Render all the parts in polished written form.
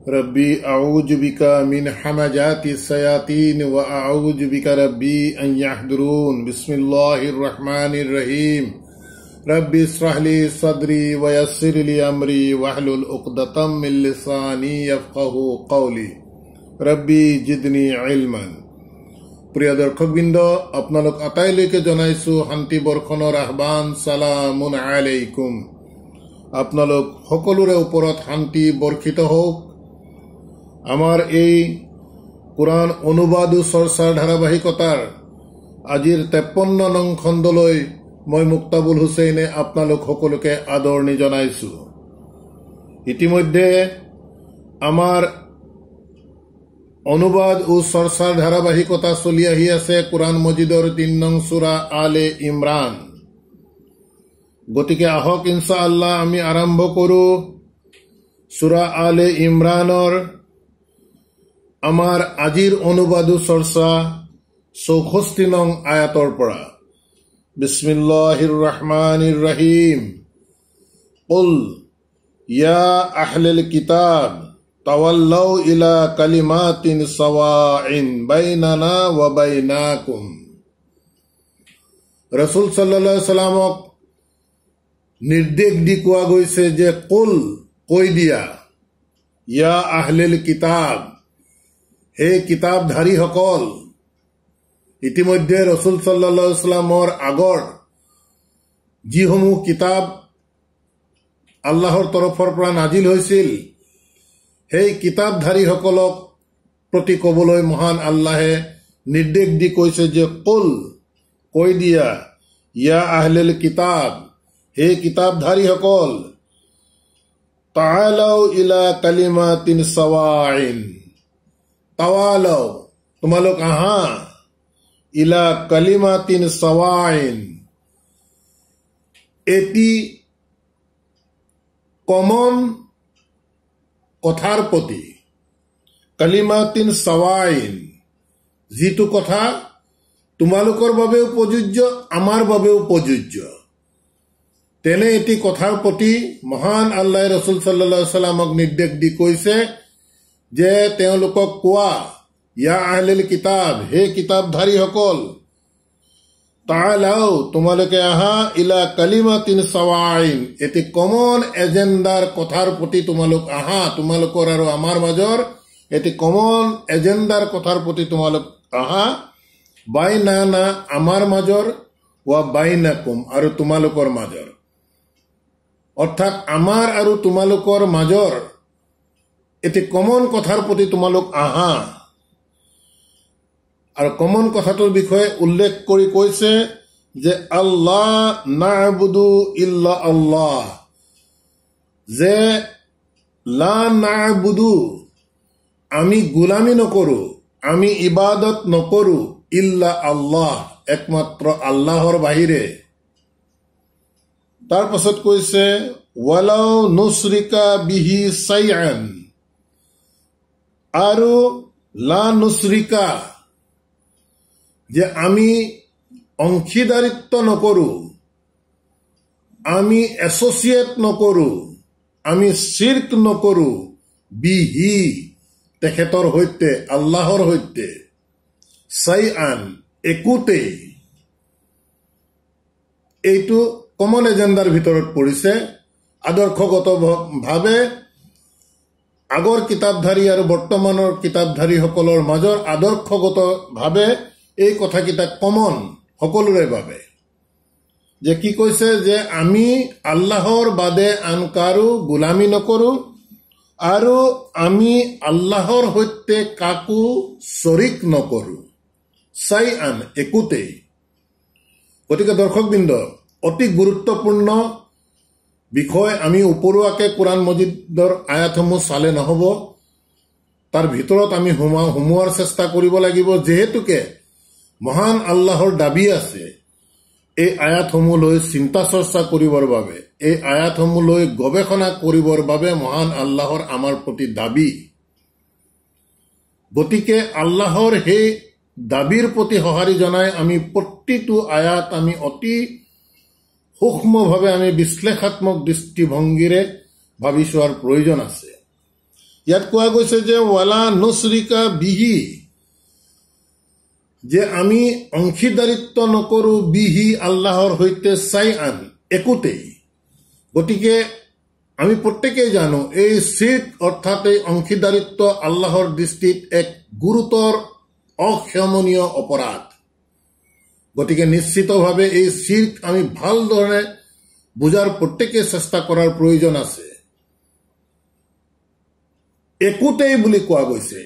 रब्बी अऊज़ु बिका मिन हमाजाति सयातीन व अऊज़ु बिका रब्बी अन यहदुरून। बिस्मिल्लाहिर रहमानिर रहीम। रब्बि इश्रह ली सदरी व यस्सिर ली अमरी वहलुल उक़दतम मिन लिसानी यफ़क़हू क़ौली। रब्बी जिदनी इल्मन। प्रिय दर्शकबृंद, आपनालोक आटाइলৈকে জনাইছো শান্তি বৰ্ষণৰ আহ্বান। সালামুন আলাইকুম। आपनालोक সকলোৰে ওপৰত শান্তি বৰ্ষিত হওক। আমাৰ এই কুৰাণ অনুবাদ চৰ্চাৰ ধাৰাবাহিকতাৰ আজিৰ 53 নং খণ্ডলৈ মই মুক্তাবুল হুছেইনে আপোনালোক সকলোকে আদৰণি জনাইছো। ইতিমধ্যে আমাৰ অনুবাদ ও চৰ্চাৰ ধাৰাবাহিকতা চলি আহি আছে কুৰাণ মজিদৰ 3 নং সূৰা আলে ইমৰান। গতিকে আহক ইনশাআল্লাহ আমি আৰম্ভ কৰো সূৰা আলে ইমৰানৰ আমাৰ আজিৰ অনুবাদ ও চৰ্চা 64 নং আয়াতৰ পৰা। বিসমিল্লাহিৰ ৰহমানিৰ ৰহিম। কুল ইয়া আহলাল কিতাব তাওয়াল্লাউ ইলা কালিমাতিন সাওয়াইন বাইনানা ওয়া বাইনাকুম। রাসূল সাল্লাল্লাহু আলাইহি সাল্লামক নিৰ্দেশ দি কোৱা গৈছে যে কুল কৈ দিয়া, ইয়া আহলাল কিতাব, হে কিতাপধাৰীসকল। ইতিমধ্যে ৰাসূল সাল্লাল্লাহু আলাইহি সাল্লামৰ আগৰ যিসমূহ কিতাপ আল্লাহৰ তৰফৰ পৰা নাজিল হৈছিল, সেই কিতাপধাৰীসকলক প্ৰতি ক'বলৈ মহান আল্লাহে নিৰ্দেশ দি কৈছে যে কুল কৈ দিয়া, ইয়া আহলাল কিতাব, হে কিতাপধাৰীসকল, তাআলাউ ইলা কালিমাতিন সাওয়াইন, তাওয়ালাউ তোমালোক আহা, ইলা কালিমাতিন সাওয়াইন এটি কমন কথাৰ প্ৰতি, কালিমাতিন সাওয়াইন যিটো কথা তোমালোকৰ বাবেও প্ৰযোজ্য, আমাৰ বাবেও প্ৰযোজ্য, তেনে এটি কথাৰ প্ৰতি মহান আল্লাহ ৰাসূল সাল্লাল্লাহু আলাইহি সাল্লামক নিৰ্দেশ দি কৈছে যে তেওঁলোকক কোৱা, ইয়া আহলাল কিতাব, হে কিতাপধাৰীসকল, তাআলাউ তোমালোকে আহা, ইলা কালিমাতিন সাওয়াইন এটি কমন এজেণ্ডাৰ কথাৰ প্ৰতি তোমালোক আহা। তোমালোকৰ আৰু আমাৰ মাজৰ এটি কমন এজেণ্ডাৰ কথাৰ প্ৰতি তোমালোক আহা। বাইনানা আমাৰ মাজৰ, ওয়া বাইনাকুম আৰু তোমালোকৰ মাজৰ, অৰ্থাৎ আমাৰ আৰু তোমালোকৰ মাজৰ এটি কমন কথাৰ প্ৰতি তোমালোক আহা। আৰু কমন কথাটোৰ বিষয়ে উল্লেখ কৰি কৈছে যে আল্লাহ না'বুদু ইল্লা আল্লাহ, যে লা না'বুদু আমি গোলামি নকৰো, আমি ইবাদত নকৰো, ইল্লা আল্লাহ একমাত্ৰ আল্লাহৰ বাহিৰে। তাৰ পাছত কৈছে ওয়ালাউ নুসৰিকা বিহি সাইআন, আৰু লা নুসৰিকা যে আমি অংশীদাৰিত্ব নকৰো, আমি এছ'চিয়েট নকৰো, আমি শিৰ্ক নকৰো, বিহি তেখেতৰ সৈতে, আল্লাহৰ সৈতে, সাইআন একোতেই। এইটো কমন এজেণ্ডাৰ ভিতৰত পৰিছে। আদৰ্শগতভাৱে আগৰ কিতাপধাৰী আৰু বৰ্তমানৰ কিতাপধাৰীসকলৰ মাজৰ আদৰ্শগতভাৱে এই কথাকেইটা কমন সকলোৰে বাবে। যে কি কৈছে যে আমি আল্লাহৰ বাদে আন কাৰো গোলামি নকৰো, আৰু আমি আল্লাহৰ সৈতে কাকো শৰীক নকৰো, সাইআন একোতেই। গতিকে দৰ্শকবৃন্দ, অতি গুৰুত্বপূৰ্ণ বিষয়। আমি উপৰুৱাকে কুৰাণ মজিদৰ আয়াতসমূহ চালে নহব, তাৰ ভিতৰত আমি সোমোৱাৰ চেষ্টা কৰিব লাগিব। যিহেতুকে মহান আল্লাহৰ দাবী আছে এই আয়াতসমূহ লৈ চিন্তা চৰ্চা কৰিবৰ বাবে, এই আয়াতসমূহ লৈ গৱেষণা কৰিবৰ বাবে মহান আল্লাহৰ আমাৰ প্ৰতি দাবী। গতিকে আল্লাহৰ সেই দাবীৰ প্ৰতি সঁহাৰি জনাই আমি প্ৰতিটো আয়াত আমি অতি সূক্ষ্মভাৱে আমি বিশ্লেষাত্মক দৃষ্টিভংগীৰে ভাবি চোৱাৰ প্ৰয়োজন আছে। ইয়াত কোৱা গৈছে যে ৱালা নুশৰিকা বিহি, যে আমি অংশীদাৰিত্ব নকৰো বিহি আল্লাহৰ সৈতে চাইআন, একোতেই। গতিকে আমি প্ৰত্যেকেই জানো এই শিৰ্ক অৰ্থাৎ এই অংশীদাৰিত্ব আল্লাহৰ দৃষ্টিত এক গুৰুতৰ অক্ষমনীয় অপৰাধ। গতিকে নিশ্চিতভাৱে এই শিৰ্ক আমি ভালদৰে বুজাৰ প্ৰত্যেকে চেষ্টা কৰাৰ প্ৰয়োজন আছে। একোতেই বুলি কোৱা গৈছে,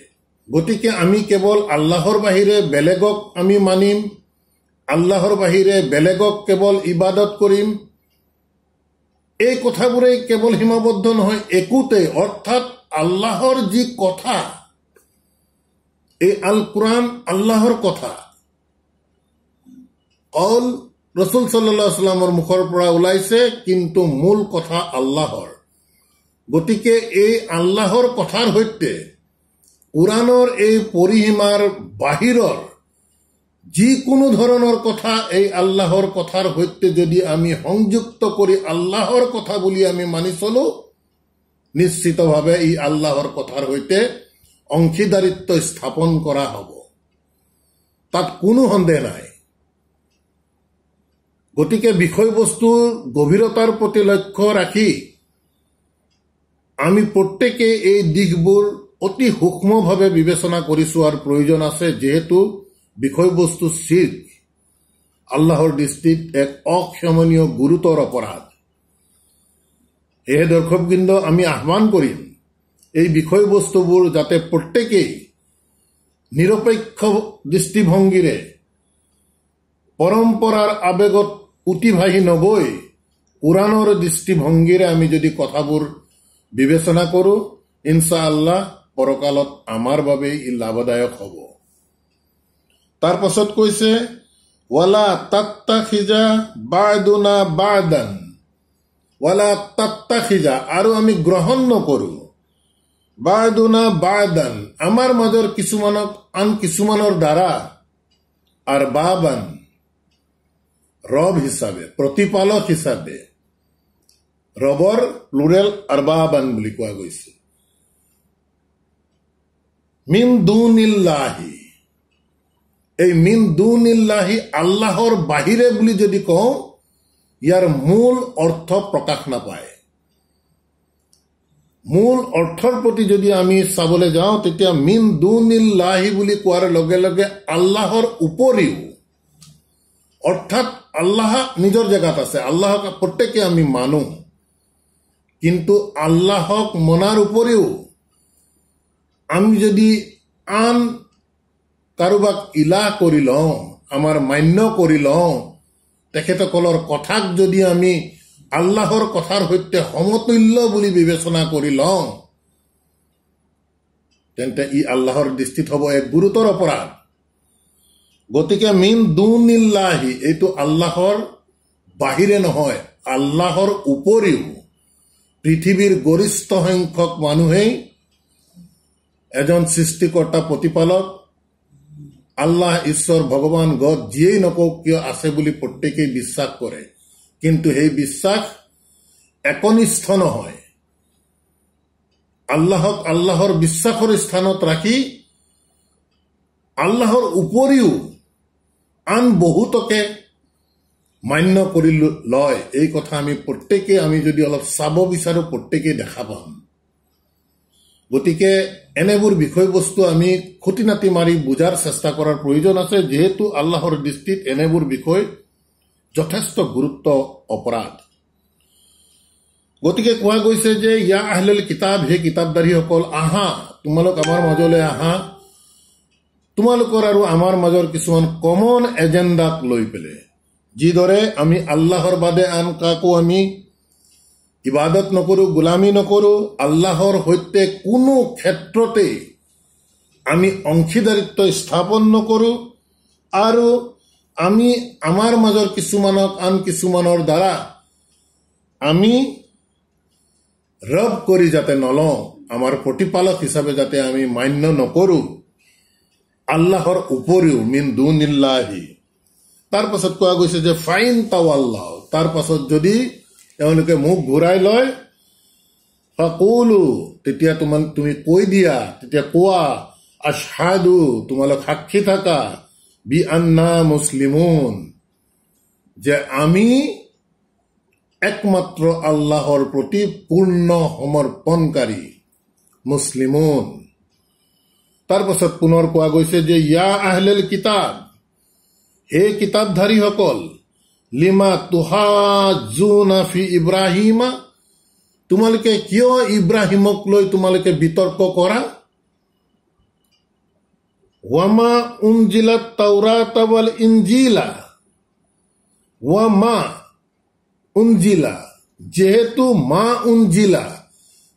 গতিকে আমি কেৱল আল্লাহৰ বাহিৰে বেলেগক আমি মানিম, আল্লাহৰ বাহিৰে বেলেগক কেৱল ইবাদত কৰিম, এই কথাবোৰেই কেৱল সীমাবদ্ধ নহয়, একোতেই অৰ্থাৎ আল্লাহৰ যি কথা, এই আল কোৰআন আল্লাহৰ কথা, কল ৰসুল সাল্লাল্লাহু আলাইহি ওয়াসাল্লামৰ মুখৰ পৰা ওলাইছে, কিন্তু মূল কথা আল্লাহৰ। গতিকে এই আল্লাহৰ কথাৰ সৈতে কোৰআনৰ এই পৰিসীমাৰ বাহিৰৰ যিকোনো ধৰণৰ কথা এই আল্লাহৰ কথাৰ সৈতে যদি আমি সংযুক্ত কৰি আল্লাহৰ কথা বুলি আমি মানি চলো, নিশ্চিতভাৱে এই আল্লাহৰ কথাৰ সৈতে অংশীদাৰিত্ব স্থাপন কৰা হ'ব, তাত কোনো সন্দেহ নাই। গতিকে বিষয়বস্তুৰ গভীৰতাৰ প্ৰতি লক্ষ্য ৰাখি আমি প্ৰত্যেকে এই দিশবোৰ অতি সূক্ষ্মভাৱে বিবেচনা কৰি চোৱাৰ প্ৰয়োজন আছে, যিহেতু বিষয়বস্তু শিৰ্ক আল্লাহৰ দৃষ্টিত এক অক্ষমনীয় গুৰুতৰ অপৰাধ। সেয়ে দৰ্শকবৃন্দ, আমি আহ্বান কৰিম এই বিষয়বস্তুবোৰ যাতে প্ৰত্যেকেই নিৰপেক্ষ দৃষ্টিভংগীৰে পৰম্পৰাৰ আবেগত উটি ভাহি নগৈ কোৰআনৰ দৃষ্টিভংগীৰে আমি যদি কথাবোৰ বিবেচনা কৰো, ইনশাআল্লাহ পৰকালত আমাৰ বাবে ই লাভদায়ক হ'ব। তাৰ পাছত কৈছে ৱালা তাত্তাখিজা বা'দুনা বা'দান, ৱালা তাত্তাখিজা, আৰু আমি গ্ৰহণ নকৰো বা'দুনা বা'দান, আমাৰ মাজৰ কিছুমানক আন কিছুমানৰ দ্বাৰা, আৰু বাবান ৰব হিচাপে, প্ৰতিপালক হিচাপে, ৰবৰ প্লুৰেল আৰবাবান বুলি কোৱা গৈছে। মিন দুনিল্লাহি, এই মিন দুনিল্লাহি আল্লাহৰ বাহিৰে বুলি যদি কওঁ, ইয়াৰ মূল অৰ্থ প্ৰকাশ নাপায়। মূল অৰ্থৰ প্ৰতি যদি আমি চাবলৈ যাওঁ, তেতিয়া মিন দুনিল্লাহি বুলি কোৱাৰ লগে লগে আল্লাহৰ উপৰিও, অৰ্থাৎ আল্লাহ নিজৰ জেগাত আছে, আল্লাহক প্ৰত্যেকে আমি মানো, কিন্তু আল্লাহক মনাৰ উপৰিও আমি যদি আন কাৰোবাক ইলাহ কৰি লওঁ, আমাৰ মান্য কৰি লওঁ, তেখেতসকলৰ কথাক যদি আমি আল্লাহৰ কথাৰ সৈতে সমতুল্য বুলি বিবেচনা কৰি লওঁ, তেন্তে ই আল্লাহৰ দৃষ্টিত হ'ব এক গুৰুতৰ অপৰাধ। গতিকে মিন দুনিল্লাহি, এইটো আল্লাহৰ বাহিৰে নহয়, আল্লাহৰ উপৰিও পৃথিৱীৰ গৰিষ্ঠ সংখ্যক মানুহেই এজন সৃষ্টিকৰ্তা প্ৰতিপালক আল্লাহ, ঈশ্বৰ, ভগৱান, গড যিয়েই নকওক কিয় আছে বুলি প্ৰত্যেকেই বিশ্বাস কৰে, কিন্তু সেই বিশ্বাস একনিষ্ঠ নহয়। আল্লাহক আল্লাহৰ বিশ্বাসৰ স্থানত ৰাখি আল্লাহৰ উপৰিও আন বহুতকে মান্য কৰি লয়, এই কথা আমি প্ৰত্যেকে, আমি যদি অলপ চাব বিচাৰো, প্ৰত্যেকেই দেখা পাম। গতিকে এনেবোৰ বিষয়বস্তু আমি খুঁটি নাটি মাৰি বুজাৰ চেষ্টা কৰাৰ প্ৰয়োজন আছে, যিহেতু আল্লাহৰ দৃষ্টিত এনেবোৰ বিষয় যথেষ্ট গুৰুত্ব অপৰাধ। গতিকে কোৱা গৈছে যে ইয়া আহলুল কিতাব, হে কিতাপধাৰীসকল, আহা, তোমালোক আমাৰ মাজলৈ আহা, তোমালোকৰ আৰু আমাৰ মাজৰ কিছুমান কমন এজেণ্ডাক লৈ পেলাই, যিদৰে আমি আল্লাহৰ বাদে আন কাকো আমি ইবাদত নকৰো, গোলামী নকৰো, আল্লাহৰ সৈতে কোনো ক্ষেত্ৰতে আমি অংশীদাৰিত্ব স্থাপন নকৰো, আৰু আমি আমাৰ মাজৰ কিছুমানক আন কিছুমানৰ দ্বাৰা আমি ৰব কৰি যাতে নলওঁ, আমাৰ প্ৰতিপালক হিচাপে যাতে আমি মান্য নকৰো আল্লাহৰ উপৰিও, মিন দুনিল্লাহি। তাৰ পাছত কোৱা গৈছে যে ফাইন তাৱাল্লাহ, তাৰ পাছত যদি তেওঁলোকে মুখ ঘূৰাই লয়, ফাকুলু তেতিয়া তুমি কৈ দিয়া, তেতিয়া কোৱা আশহাদু তোমালোক সাক্ষী থাকা বি আন্না মুছলিমুন যে আমি একমাত্ৰ আল্লাহৰ প্ৰতি পূৰ্ণ সমৰ্পণকাৰী মুছলিমুন। তাৰ পাছত পুনৰ কোৱা গৈছে যে ইয়া আহলেল কিতাব, হে কিতাপধাৰীসকল, লিমা তুহাজুনা ফি ইব্ৰাহিমা, তোমালোকে কিয় ইব্ৰাহিমক লৈ তোমালোকে বিতৰ্ক কৰা? ওয়ামা উনজিলাত তাওৰাত ওয়াল ইনজিলা, ওয়ামা উনজিলা, যেহেতু মা উনজিলা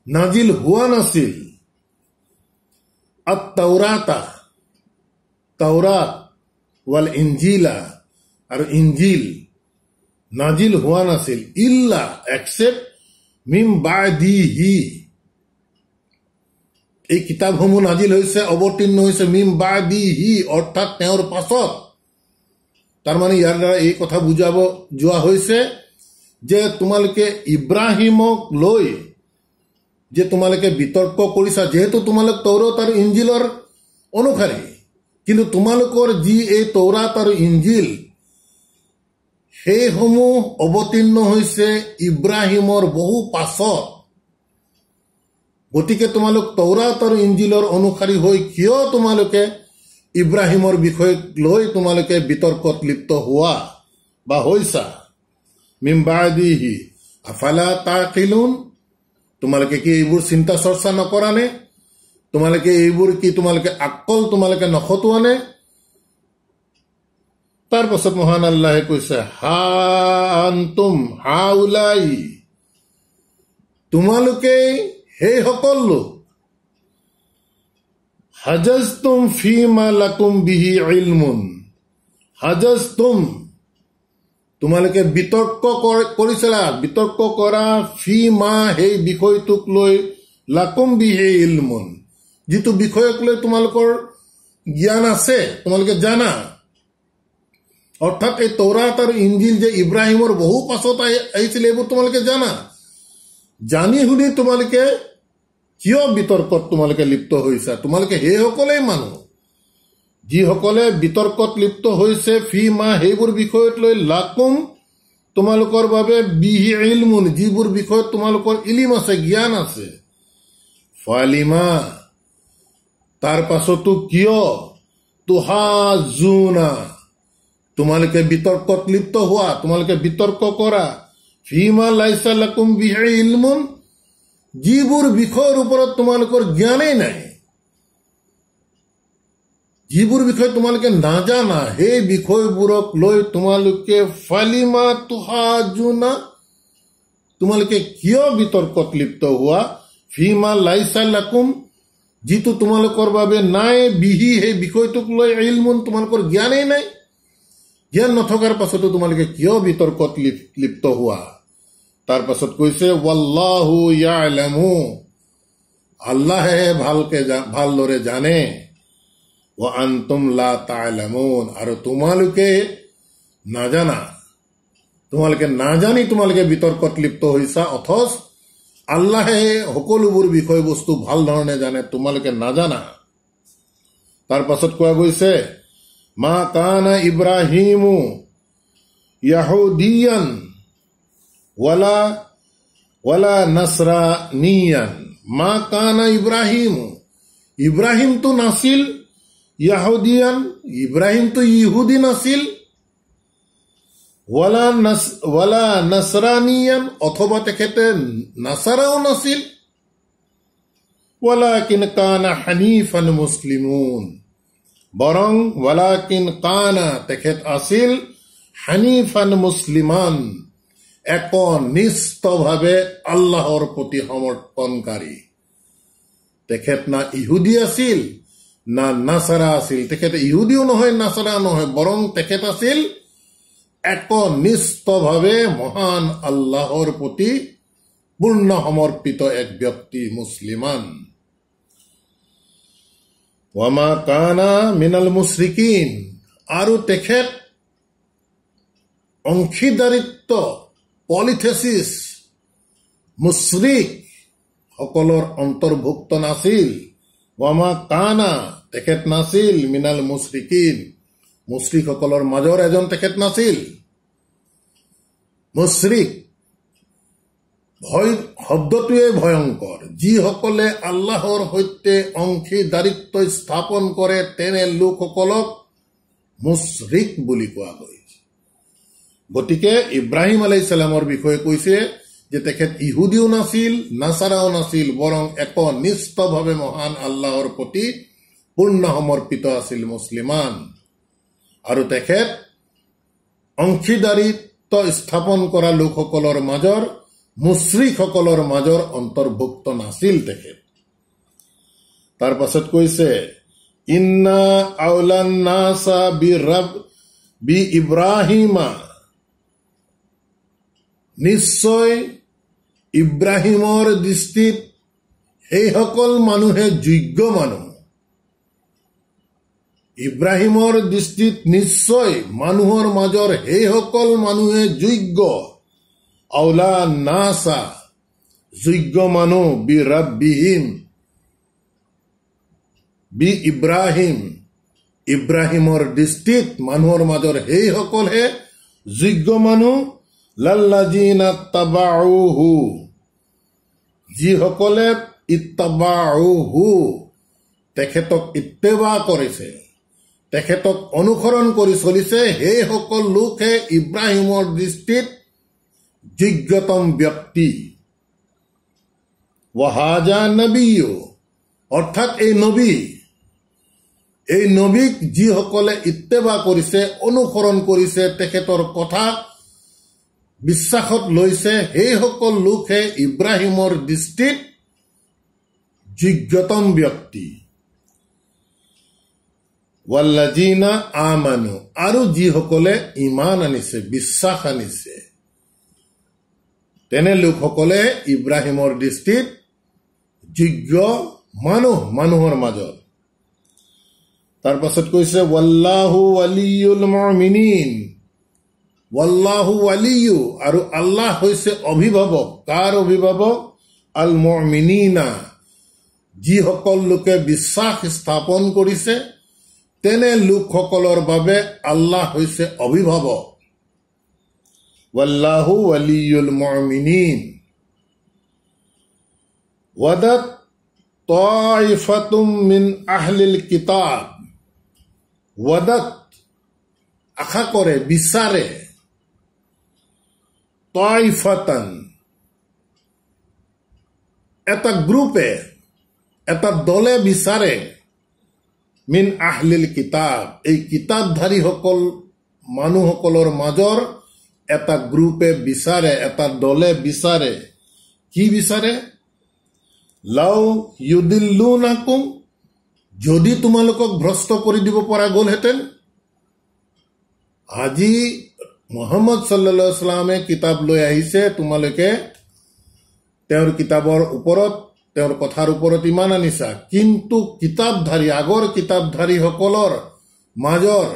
নাজিল হোৱা নাছিল, আত-তাওৰাতা তাওৰাত ওয়াল ইনজিলা আৰু ইনজিল নাজিল হোৱা নাছিল, ইল্লা এক্সেপ্ট মিম বাদিহি, এই কিতাপসমূহ নাজিল হৈছে অৱতীৰ্ণ হৈছে মিম বাদিহি অৰ্থাৎ তেওঁৰ পাছত। তাৰমানে ইয়াৰ দ্বাৰা এই কথা বুজাব যোৱা হৈছে যে তোমালোকে ইব্ৰাহিমক লৈ যে তোমালোকে বিতৰ্ক কৰিছা, যিহেতু তোমালোক তৌৰাত আৰু ইনজিলৰ অনুসাৰী, কিন্তু তোমালোকৰ যি এই তৌৰাত আৰু ইনজিল সেইসমূহ অৱতীৰ্ণ হৈছে ইব্ৰাহিমৰ বহু পাছত। গতিকে তোমালোক তৌৰাত আৰু ইনজিলৰ অনুসাৰী হৈ কিয় তোমালোকে ইব্ৰাহিমৰ বিষয় লৈ তোমালোকে বিতৰ্কত লিপ্ত হোৱা বা হৈছা? মিন বাদিহি আফালা তাকিলুন, তোমালোকে কি এইবোৰ চিন্তা চৰ্চা নকৰা নে? তোমালোকে এইবোৰ কি তোমালোকে আকল তোমালোকে নখটোৱা নে? তাৰ পাছত মহান আল্লাহে কৈছে হা আনতুম হাউলাই, তোমালোকে সেই সকল লোক, হাজাজতুম ফিমা লাকুম বিহি ইলমুন, হাজাজতুম তোমালোকে বিতৰ্ক কৰিছিলা, বিতৰ্ক কৰা ফিমা সেই বিষয়টোক লৈ লাকুম বিহি ইলমুন, যিটো বিষয়ক লৈ তোমালোকৰ জ্ঞান আছে, তোমালোকে জানা। অৰ্থাৎ এই তৌৰাত আৰু ইনজিল যে ইব্ৰাহিমৰ বহু পাছত আহিছিল এইবোৰ তোমালোকে জানা। জানি শুনি তোমালোকে কিয় বিতৰ্কত তোমালোকে লিপ্ত হৈছা? তোমালোকে সেইসকলেই মানুহ যিসকলে বিতৰ্কত লিপ্ত হৈছে ফিমা সেইবোৰ বিষয়ত লৈ লাকুম তোমালোকৰ বাবে বিহি ইলমুন, যিবোৰ বিষয়ত তোমালোকৰ ইলিম আছে, জ্ঞান আছে। ফালিমা তাৰ পাছতো কিয় তুহাজুনা তোমালোকে বিতৰ্কত লিপ্ত হোৱা, তোমালোকে বিতৰ্ক কৰা ফিমা লাইসা লাকুম বিহি ইলমুন, যিবোৰ বিষয়ৰ ওপৰত তোমালোকৰ জ্ঞানেই নাই, যিবোৰ বিষয় তোমালোকে নাজানা, সেই বিষয়বোৰক লৈ তোমালোকে ফালিমা তুহাজুনা তোমালোকে কিয় বিতৰ্কত লিপ্ত হোৱা? ফিমা লাইসা লাকুম যিটো তোমালোকৰ বাবে নাই, বিহি সেই বিষয়টোক লৈ ইলমুন তোমালোকৰ জ্ঞানেই নাই। জ্ঞান নথকাৰ পাছতো তোমালোকে কিয় বিতৰ্কত লিপ্ত হোৱা? তাৰ পাছত কৈছে ওয়াল্লাহু ইয়ালামু, আল্লাহে ভালদৰে জানে, ওয়া আনতুম লা তা'লামুন, আৰু তোমালোকে নাজানা। তোমালোকে নাজানি তোমালোকে বিতৰ্কত লিপ্ত হৈছা, অথচ আল্লাহে সকলোবোৰ বিষয়বস্তু ভাল ধৰণে জানে, তোমালোকে নাজানা। তাৰ পাছত কোৱা গৈছে মা কানা ইব্ৰাহিমু ইয়াহুদিয়ান ওয়ালা নাসৰানিয়ান, মা কানা ইব্ৰাহিমু, ইব্ৰাহিমটো নাছিল ইয়াহুদিয়ান, ইব্ৰাহিমটো ইহুদি নাছিল, ওয়ালা নাসৰানিয়ান অথবা তেখেতে নাসাৰাও নাছিল, ওয়ালাকিন কানা হানিফান মুছলিমুন, বৰং ওয়ালাকিন কানা তেখেত আছিল হানিফান মুছলিমান, একনিষ্ঠভাৱে আল্লাহৰ প্ৰতি সমৰ্পণকাৰী। তেখেত না ইহুদি আছিল না নাসাৰা আছিল, তেখেত ইহুদিও নহয় নাসাৰা নহয়, বৰং তেখেত আছিল একনিষ্ঠভাৱে মহান আল্লাহৰ প্ৰতি পূৰ্ণ সমৰ্পিত এক ব্যক্তি, মুছলিমান। ওয়ামা কানা মিনাল মুশৰিকিন, আৰু তেখেত অংশীদাৰিত্ব পলিথেচিছ মুশৰিক সকলৰ অন্তৰ্ভুক্ত নাছিল। ৱামা কানা, তেখেত নাছিল মিনাল মুছৰিকিন, মুছৰিকসকলৰ মাজৰ এজন তেখেত নাছিল। মুছৰিক শব্দটোৱে ভয়ংকৰ। যিসকলে আল্লাহৰ সৈতে অংশীদাৰিত্ব স্থাপন কৰে তেনে লোকসকলক মুছৰিক বুলি কোৱা হয়। গতিকে ইব্ৰাহিম আলাইহিছ সালামৰ বিষয়ে কৈছে যে তেখেত ইহুদীও নাছিল, নাছাৰাও নাছিল, বৰং একনিষ্ঠভাৱে মহান আল্লাহৰ প্ৰতি পূৰ্ণ সমৰ্পিত আছিল মুছলিমান। আৰু তেখেত অংশীদাৰিত্ব স্থাপন কৰা লোকসকলৰ মাজৰ, মুছৰিকসকলৰ মাজৰ অন্তৰ্ভুক্ত নাছিল তেখেত। তাৰ পাছত কৈছে ইন্না আউলান নাসা বি ইব্ৰাহিমা, নিশ্চয় ইব্ৰাহিমৰ দৃষ্টিত সেইসকল মানুহে যোগ্য মানুহ। ইব্ৰাহিমৰ দৃষ্টিত নিশ্চয় মানুহৰ মাজৰ সেইসকল মানুহে যোগ্য। আউলা নাসা, যোগ্য মানুহ, বি ৰাব্বিহিম, বি ইব্ৰাহিম, ইব্ৰাহিমৰ দৃষ্টিত মানুহৰ মাজৰ সেইসকলহে যোগ্য মানুহ। লাল্লাযিনা তাবাউহু, যিসকলে ইত্তাবাউহু, তেখেতক ইত্তেবা কৰিছে, তেখেতক অনুসৰণ কৰি চলিছে, সেইসকল লোকহে ইব্ৰাহিমৰ দৃষ্টিত যোগ্যতম ব্যক্তি। ওয়াহাজা নবিয়্যু, অৰ্থাৎ এই নবীক যিসকলে ইত্তেবা কৰিছে, অনুসৰণ কৰিছে, তেখেতৰ কথা বিশ্বাসত লৈছে, সেইসকল লোকহে ইব্ৰাহিমৰ দৃষ্টিত যোগ্যতম ব্যক্তি। ওয়াল্লাযিনা আমানু, আৰু যিসকলে ঈমান আনিছে, বিশ্বাস আনিছে, তেনে লোকসকলে ইব্ৰাহিমৰ দৃষ্টিত যোগ্য মানুহৰ মাজত। তাৰ পাছত কৈছে ওয়াল্লাহু ওয়ালিয়ুল মুমিনিন, ওয়াল্লাহু ওয়ালিয়ু, আৰু আল্লাহ হৈছে অভিভাৱক। কাৰ অভিভাৱক? আল মুমিনিনা, যিসকল লোকে বিশ্বাস স্থাপন কৰিছে তেনে লোকসকলৰ বাবে আল্লাহ হৈছে অভিভাৱক। ওয়াল্লাহু ওয়ালিয়ুল মুমিনিন। ওয়াদাত তাইফাতুম মিন আহলিল কিতাব, ওয়াদাত আশা কৰে, বিচাৰে, তাইফাতান এটা গ্ৰুপে, এটা দলে বিচাৰে, মিন আহলিল কিতাব, এই কিতাপধাৰীসকল মানুহসকলৰ মাজৰ এটা গ্ৰুপে বিচাৰে, এটা দলে বিচাৰে। কি বিচাৰে? লাউ ইউদিল্লুনাকুম, যদি তোমালোকক ভ্ৰষ্ট কৰি দিব পৰা গ'লহেঁতেন। আজি মুহাম্মদ সাল্লাল্লাহু আলাইহি ওয়াসাল্লামে কিতাপ লৈ আহিছে, তোমালোকে তেওঁৰ কিতাপৰ ওপৰত, তেওঁৰ কথাৰ ওপৰত ইমান আনিছা, কিন্তু কিতাপধাৰী, আগৰ কিতাপধাৰীসকলৰ মাজৰ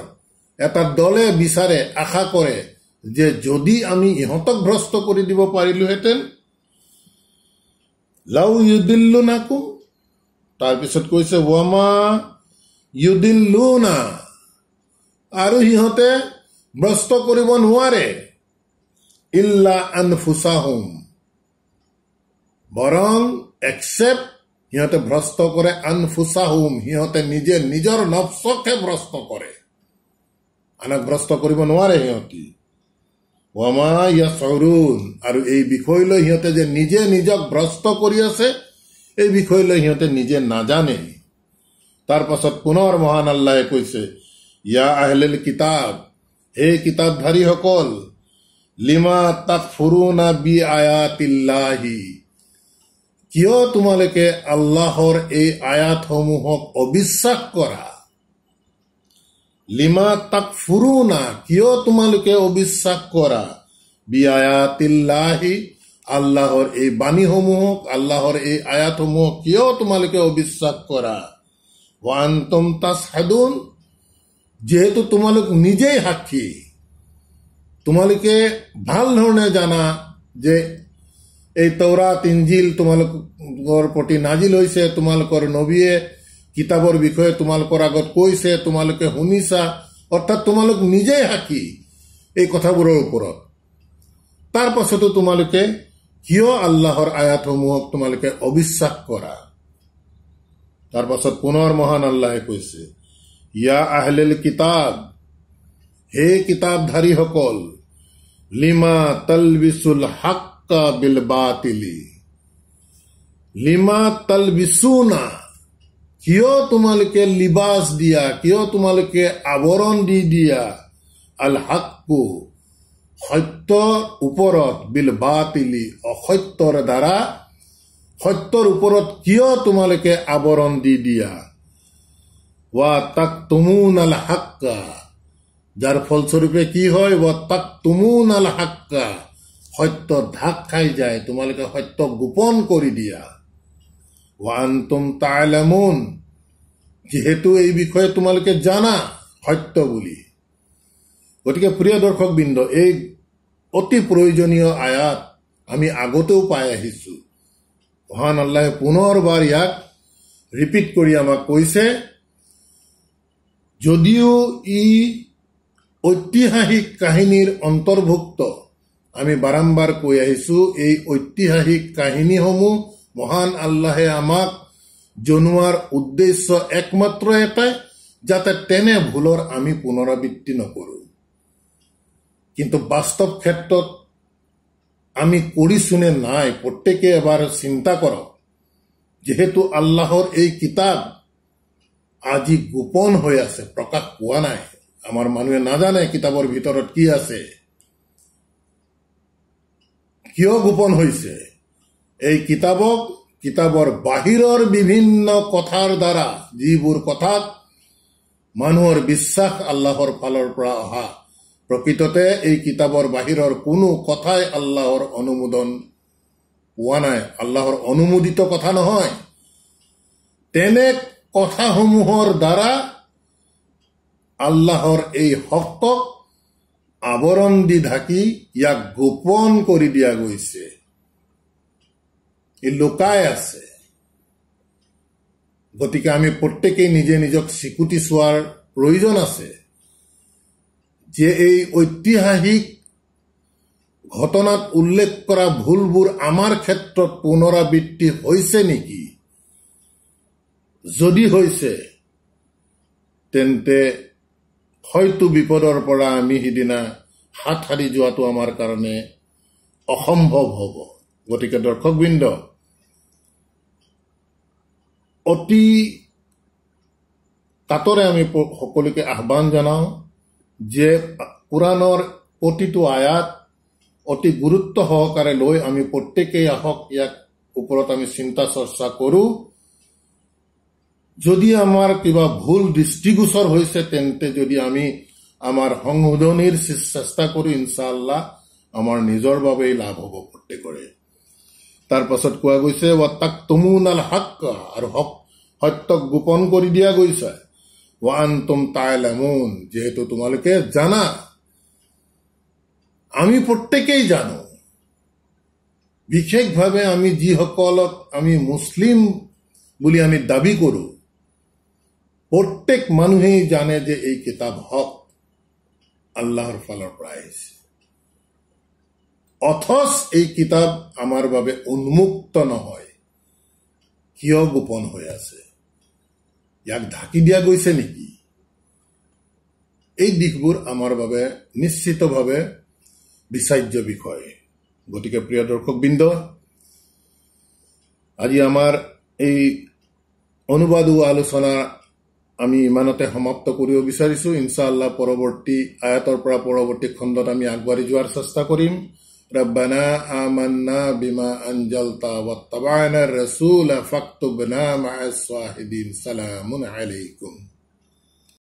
এটা দলে বিচাৰে, আশা কৰে যে যদি আমি ইহঁতক ভ্ৰষ্ট কৰি দিব পাৰিলোহেঁতেন। লাউ ইউদিল্লুনাকুম, তাৰপিছত কৈছে ওয়ামা ইউদিল্লুনা, আৰু সিহঁতে ভ্ৰষ্ট কৰিব নোৱাৰে, ইল্লা আনফুসাহুম, বৰং এক্সেপ্ট সিহঁতে ভ্ৰষ্ট কৰে আনফুসাহুম, সিহঁতে নিজে নিজৰ নফচকহে ভ্ৰষ্ট কৰে, আনক ভ্ৰষ্ট কৰিব নোৱাৰে সিহঁতি। ওয়ামা ইয়াশউৰুন, আৰু এই বিষয় লৈ সিহঁতে যে নিজে নিজক ভ্ৰষ্ট কৰি আছে, এই বিষয় লৈ সিহঁতে নিজে নাজানে। তাৰ পাছত পুনৰ মহান আল্লাহে কৈছে ইয়া আহলিল কিতাব, হে কিতাপধাৰীসকল, লিমা তাকফুৰুনা বি আয়াতিল্লাহি, কিয় তোমালোকে আল্লাহৰ এই আয়াতসমূহক অবিশ্বাস কৰা। লিমা তাকফুৰুনা, কিয় তোমালোকে অবিশ্বাস কৰা, বি আয়াতিল্লাহি, আল্লাহৰ এই বাণীসমূহক, আল্লাহৰ এই আয়াতসমূহক কিয় তোমালোকে অবিশ্বাস কৰা। ওয়া আনতুম তাশহাদুন, যিহেতু তোমালোক নিজেই সাক্ষী, তোমালোকে ভাল ধৰণে জানা যে এই তৌৰাত ইঞ্জিল তোমালোকৰ প্ৰতি নাজিল হৈছে, তোমালোকৰ নবীয়ে কিতাবৰ বিষয়ে তোমালোকৰ আগত কৈছে, তোমালোকে শুনিছা, অৰ্থাৎ তোমালোক নিজেই সাক্ষী এই কথাবোৰৰ ওপৰত। তাৰ পাছতো তোমালোকে কিয় আল্লাহৰ আয়াতসমূহক তোমালোকে অবিশ্বাস কৰা? তাৰ পাছত পুনৰ মহান আল্লাহে কৈছে, ইয়া আহলেল কিতাব, হে কিতাপধাৰীসকল, লিমা তালবিসুল হাক্কা বিল বাতিলি, লিমা তালবিসুনা, কিয় তোমালোকে লিবাস দিয়া, কিয় তোমালোকে আৱৰণ দি দিয়া, আল হাক্কু, সত্যৰ ওপৰত, বিল বাতিলি, অসত্যৰ দ্বাৰা সত্যৰ ওপৰত কিয় তোমালোকে আৱৰণ দি দিয়া, ৱা তাকতুমুন আল হাক্কা, যাৰ ফলস্বৰূপে কি হয়, ৱা তাকতুমুন আল হাক্কা, সত্য ঢাক খাই যায়, তোমালোকে সত্য গোপন কৰি দিয়া, ৱা আনতুম তা'লামুন, যিহেতু এই বিষয়ে তোমালোকে জানা সত্য বুলি। গতিকে প্ৰিয় দৰ্শকবৃন্দ, এই অতি প্ৰয়োজনীয় আয়াত আমি আগতেও পাই আহিছো। মহান আল্লাহে পুনৰবাৰ ইয়াক ৰিপিট কৰি আমাক কৈছে, যদিও ই ঐতিহাসিক কাহিনীৰ অন্তৰ্ভুক্ত, আমি বাৰম্বাৰ কৈ আহিছো, এই ঐতিহাসিক কাহিনীসমূহ মহান আল্লাহে আমাক জনোৱাৰ উদ্দেশ্য একমাত্ৰ এটাই, যাতে তেনে ভুলৰ আমি পুনৰাবৃত্তি নকৰো। কিন্তু বাস্তৱ ক্ষেত্ৰত আমি কৰিছোনে নাই, প্ৰত্যেকে এবাৰ চিন্তা কৰক। যিহেতু আল্লাহৰ এই কিতাপ আজি গোপন হৈ আছে, প্ৰকাশ পোৱা নাই, আমাৰ মানুহে নাজানে কিতাপৰ ভিতৰত কি আছে। কিয় গোপন হৈছে? এই কিতাবৰ বাহিৰৰ বিভিন্ন কথাৰ দ্বাৰা, যিবোৰ কথাত মানুহৰ বিশ্বাস আল্লাহৰ ফালৰ পৰা অহা, প্ৰকৃততে এই কিতাপৰ বাহিৰৰ কোনো কথাই আল্লাহৰ অনুমোদন পোৱা নাই, আল্লাহৰ অনুমোদিত কথা নহয়। তেনে কথাসমূহৰ দ্বাৰা আল্লাহৰ এই হকক আৱৰণ দি ঢাকি ইয়াক গোপন কৰি দিয়া গৈছে, ই লুকাই আছে। গতিকে আমি প্ৰত্যেকেই নিজে নিজক স্বীকৃতি চোৱাৰ প্ৰয়োজন আছে যে এই ঐতিহাসিক ঘটনাত উল্লেখ কৰা ভুলবোৰ আমাৰ ক্ষেত্ৰত পুনৰাবৃত্তি হৈছে নেকি? যদি হৈছে, তেন্তে হয়তো বিপদৰ পৰা আমি সিদিনা হাত সাৰি যোৱাটো আমাৰ কাৰণে অসম্ভৱ হ'ব। গতিকে দৰ্শকবৃন্দ, অতি কাতৰে আমি সকলোকে আহ্বান জনাওঁ যে কোৰাণৰ প্ৰতিটো আয়াত অতি গুৰুত্ব সহকাৰে লৈ আমি প্ৰত্যেকেই আহক ইয়াক ওপৰত আমি চিন্তা চৰ্চা কৰোঁ। যদি আমাৰ কিবা ভুল দৃষ্টিগোচৰ হৈছে, তেন্তে যদি আমি আমাৰ সংশোধনীৰ চেষ্টা কৰোঁ, ইনশাআল্লাহ আমাৰ নিজৰ বাবেই লাভ হ'ব প্ৰত্যেকৰে। তাৰ পাছত কোৱা গৈছে, ৱা তাকতুমুন আল হাক্কা, আৰু সত্যক গোপন কৰি দিয়া গৈছে, ৱা আনতুম তা'লামুন, যিহেতু তোমালোকে জানা। আমি প্ৰত্যেকেই জানো, বিশেষভাৱে আমি যিসকলক আমি মুছলিম বুলি আমি দাবী কৰোঁ, প্ৰত্যেক মানুহেই জানে যে এই কিতাপ হক, আল্লাহৰ ফালৰ পৰা আহিছে। অথচ এই কিতাপ আমাৰ বাবে উন্মুক্ত নহয়। কিয় গোপন হৈ আছে? ইয়াক ঢাকি দিয়া গৈছে নেকি? এই দিশবোৰ আমাৰ বাবে নিশ্চিতভাৱে বিচাৰ্য বিষয়। গতিকে প্ৰিয় দৰ্শকবৃন্দ, আজি আমাৰ এই অনুবাদ ও আলোচনা আমি ইমানতে সমাপ্ত কৰিব বিচাৰিছো। ইনশাআল্লাহ পৰৱৰ্তী আয়াতৰ পৰা পৰৱৰ্তী খণ্ডত আমি আগবাঢ়ি যোৱাৰ চেষ্টা কৰিম। ৰব্বানা আমান্না বিমা আনজালতা ওয়াত্তাবা'না ৰাসূলা ফাক্তুবনা মা'আস শাহিদিন। সালামুন আলাইকুম।